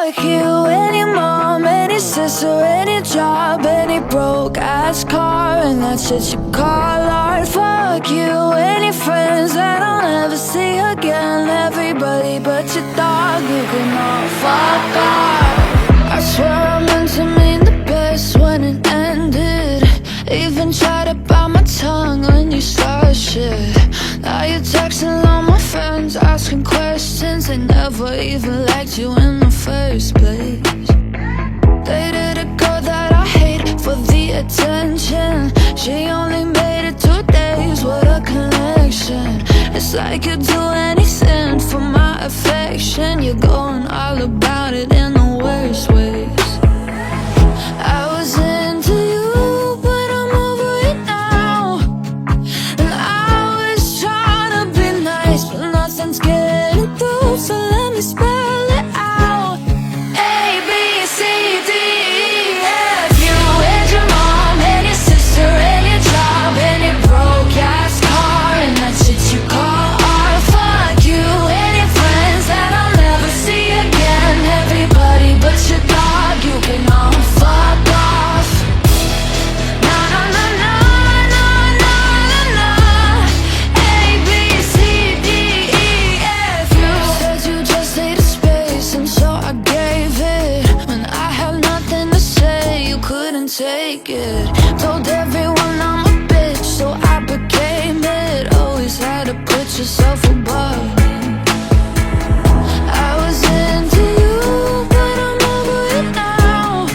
Fuck you and your mom and your sister and your job and your broke ass car and that shit you call art. Fuck you and your friends that I'll never see again. Everybody but your dog, you can all fuck off. I swear I meant to mean the best when it ended. Even tried to bite my tongue when you started shit. Now you're texting all my friends, asking questions. They never even liked you in the first place. Dated a girl that I hate for the attention. She only made it 2 days, what a connection. It's like you'd do anything for my affection. You're going all about it in the worst ways. I was into you, but I'm over it now. And I was trying to be nice, but nothing's getting through. So let me spell it out. A, B, C, D, E, F. You and your mom and your sister and your job and your broke ass car and that shit you call art. Fuck you and your friends that I'll never see again. Everybody but your dog, you can all fuck off. Na na na na na na na na. A, B, C, D, E, F. You said you just needed space and so I gave it. When I had nothing to say, you couldn't take it. Told everyone I'm a bitch, so I became it. Always had to put yourself above me. I was into you, but I'm over it now.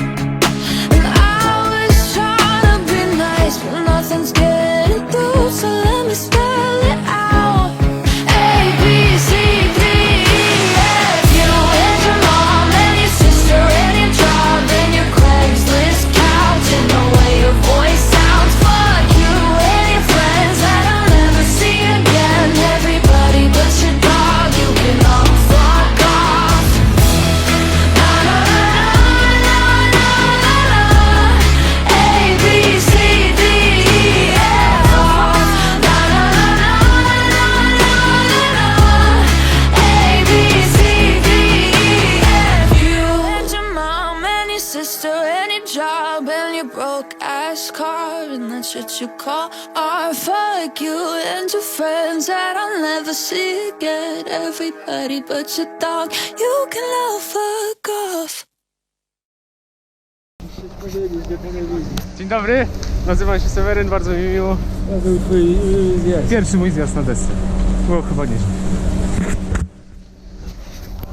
And I was trying to be nice, but nothing's getting through. So let me spell it out. A, B, C, D, E, F. You and your mom and your sister and your job and your Craigslist couch and the way your voice sounds. Fuck you and your friends that I'll never see again. Everybody but your dog, you can all fuck off. Na na na na na na na. A, B, C, D, E, F. Na na na na na na na. A, B, C, D, E, F. You and your mom and your sister and your job and your broke ass car and that shit you call art. Fuck you and your friends that I'll never see again. Everybody but your dog, you can all fuck off. Dzień dobry, nazywam się Seweryn, bardzo mi miło. To był twój zjazd. Pierwszy mój zjazd na desce. Było chyba nieźle.